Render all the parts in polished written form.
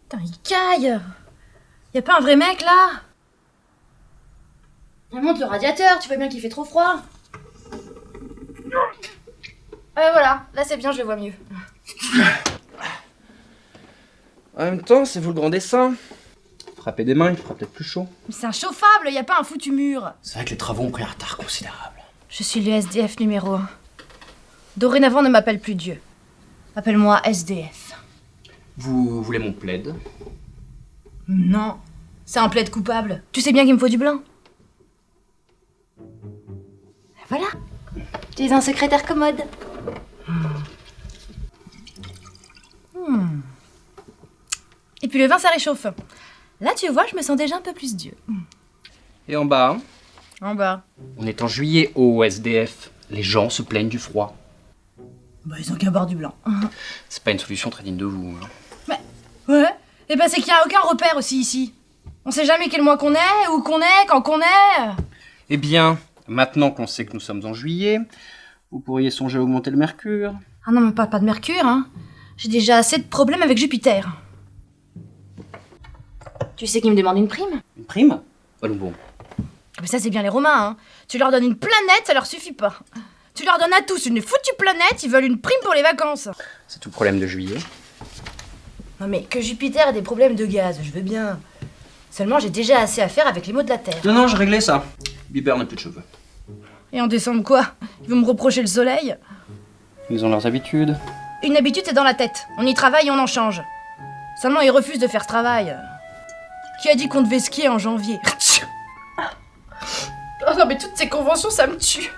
Putain, il caille. Y a pas un vrai mec, là? Monte le radiateur, tu vois bien qu'il fait trop froid. Voilà, là c'est bien, je le vois mieux. En même temps, c'est vous le grand dessin. Frappez des mains, il fera peut-être plus chaud. Mais c'est inchauffable, y a pas un foutu mur. C'est vrai que les travaux ont pris un retard considérable. Je suis le SDF numéro 1. Dorénavant, ne m'appelle plus Dieu. Appelle-moi SDF. Vous voulez mon plaid? Non, c'est un plaid coupable. Tu sais bien qu'il me faut du blanc. Voilà. Tu es un secrétaire commode. Et puis le vin, ça réchauffe. Là, tu vois, je me sens déjà un peu plus Dieu. Et en bas, En bas. on est en juillet au SDF. Les gens se plaignent du froid. Bah, ils ont qu'à boire du blanc. C'est pas une solution très digne de vous. Ouais. Et ben, c'est qu'il y a aucun repère aussi ici. On sait jamais quel mois qu'on est, où qu'on est, quand qu'on est. Eh bien, maintenant qu'on sait que nous sommes en juillet, vous pourriez songer à augmenter le mercure. Ah non, mais pas de Mercure, hein. J'ai déjà assez de problèmes avec Jupiter. Tu sais qu'ils me demandent une prime? Une prime? Allons bon. Mais ça, c'est bien les Romains, hein. Tu leur donnes une planète, ça leur suffit pas. Tu leur donnes à tous une foutue planète, ils veulent une prime pour les vacances. C'est tout le problème de juillet. Non mais que Jupiter ait des problèmes de gaz, je veux bien. Seulement, j'ai déjà assez à faire avec les maux de la Terre. Non, j'ai réglé ça. Bieber n'a plus de cheveux. Et en décembre, quoi? Ils vont me reprocher le soleil? Ils ont leurs habitudes. Une habitude, c'est dans la tête. On y travaille et on en change. Seulement, ils refusent de faire ce travail. Qui a dit qu'on devait skier en janvier? Oh non, mais toutes ces conventions, ça me tue.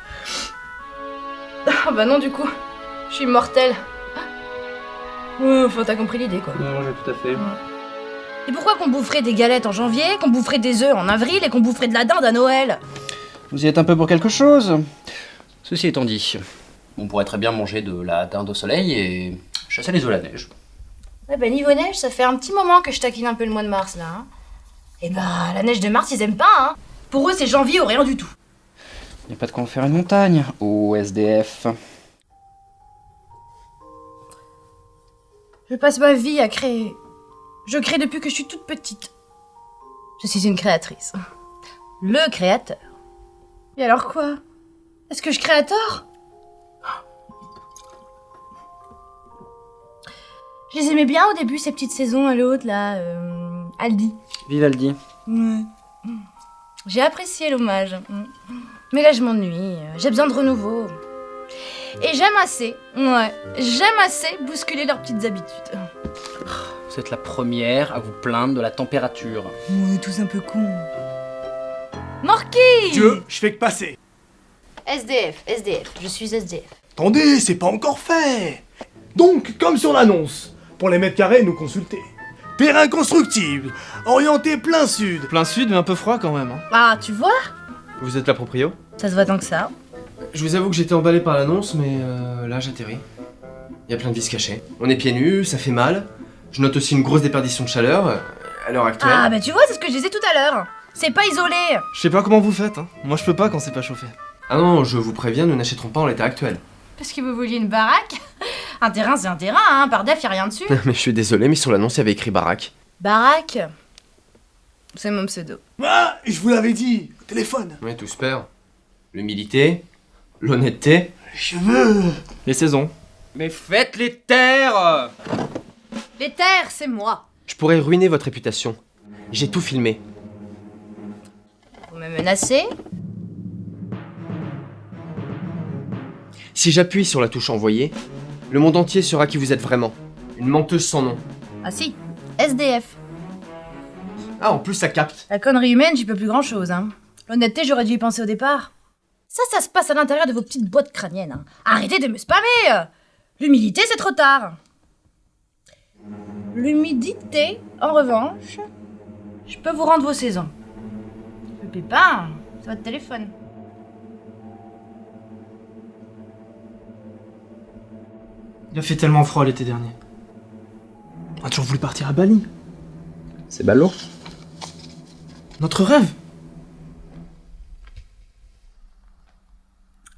Ah bah non, du coup, je suis mortelle. Enfin, t'as compris l'idée, quoi. Non, j'ai tout à fait. Et pourquoi qu'on boufferait des galettes en janvier, qu'on boufferait des œufs en avril et qu'on boufferait de la dinde à Noël? Vous y êtes un peu pour quelque chose. Ceci étant dit, on pourrait très bien manger de la dinde au soleil et chasser les œufs à la neige. Ouais bah niveau neige, ça fait un petit moment que je taquine un peu le mois de mars, là. Hein. Et bah, la neige de mars, ils aiment pas, hein. Pour eux, c'est janvier ou rien du tout. Y a pas de quoi en faire une montagne au SDF. Je passe ma vie à créer. Je crée depuis que je suis toute petite. Je suis une créatrice. Le créateur. Et alors quoi? Est-ce que je crée à tort? Je les aimais bien au début, ces petites saisons à l'autre, là. Aldi. Vivaldi. Ouais. J'ai apprécié l'hommage. Mais là, je m'ennuie. J'ai besoin de renouveau. Et j'aime assez bousculer leurs petites habitudes. Vous êtes la première à vous plaindre de la température. On est tous un peu cons. Morky! Dieu, je fais que passer. SDF, je suis SDF. Attendez, c'est pas encore fait. Donc, comme sur l'annonce, pour les mètres carrés, nous consulter. Terrain constructible, orienté plein sud. Plein sud, mais un peu froid quand même. Hein. Ah, tu vois? Vous êtes la proprio? Ça se voit tant que ça. Je vous avoue que j'étais emballé par l'annonce, mais là j'atterris. Il y a plein de vis cachées. On est pieds nus, ça fait mal. Je note aussi une grosse déperdition de chaleur à l'heure actuelle. Ah, bah tu vois, c'est ce que je disais tout à l'heure. C'est pas isolé. Je sais pas comment vous faites, hein. Moi je peux pas quand c'est pas chauffé. Ah non, je vous préviens, nous n'achèterons pas en l'état actuel. Parce que vous vouliez une baraque? Un terrain, c'est un terrain, hein. Par def, y a rien dessus. Mais je suis désolé, mais sur l'annonce il y avait écrit baraque. Baraque? C'est mon pseudo. Ah, je vous l'avais dit, au téléphone. Ouais, tout se perd. L'humilité, l'honnêteté, Les cheveux. les saisons. Mais faites les terres! Les terres, c'est moi. Je pourrais ruiner votre réputation. J'ai tout filmé. Vous me menacez? Si j'appuie sur la touche envoyer, le monde entier saura qui vous êtes vraiment. Une menteuse sans nom. Ah si, SDF. Ah, en plus ça capte. La connerie humaine, j'y peux plus grand chose, hein. L'honnêteté, j'aurais dû y penser au départ. Ça se passe à l'intérieur de vos petites boîtes crâniennes. Hein. Arrêtez de me spammer! L'humilité, c'est trop tard. L'humidité, en revanche, je peux vous rendre vos saisons. Le pépin, c'est votre téléphone. Il a fait tellement froid l'été dernier. On a toujours voulu partir à Bali. C'est ballot. Notre rêve.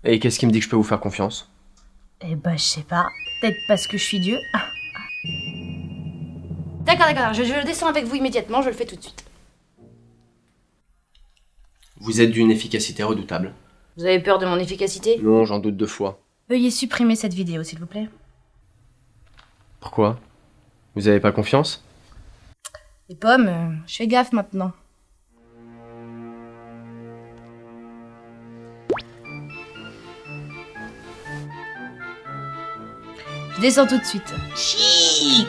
Et qu'est-ce qui me dit que je peux vous faire confiance? Eh ben, je sais pas. Peut-être parce que je suis Dieu. D'accord, je descends avec vous immédiatement, je le fais tout de suite. Vous êtes d'une efficacité redoutable. Vous avez peur de mon efficacité? Non, j'en doute 2 fois. Veuillez supprimer cette vidéo, s'il vous plaît. Pourquoi? Vous avez pas confiance? Les pommes, je fais gaffe maintenant. Je descends tout de suite. Chic!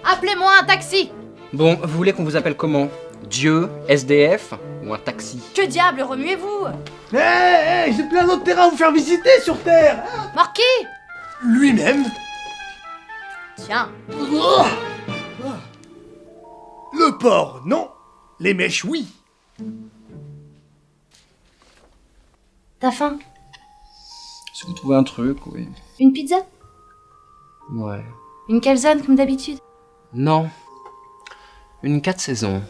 Appelez-moi un taxi! Bon, vous voulez qu'on vous appelle comment? Dieu, SDF ou un taxi? Que diable, remuez-vous! Hé, j'ai plein d'autres terrains à vous faire visiter sur Terre. Marquis! Lui-même. Tiens, Le porc, non. Les mèches, oui. t'as faim? Si vous trouvez un truc, oui. Une pizza? Ouais. Une calzone comme d'habitude? Non. Une 4 saisons.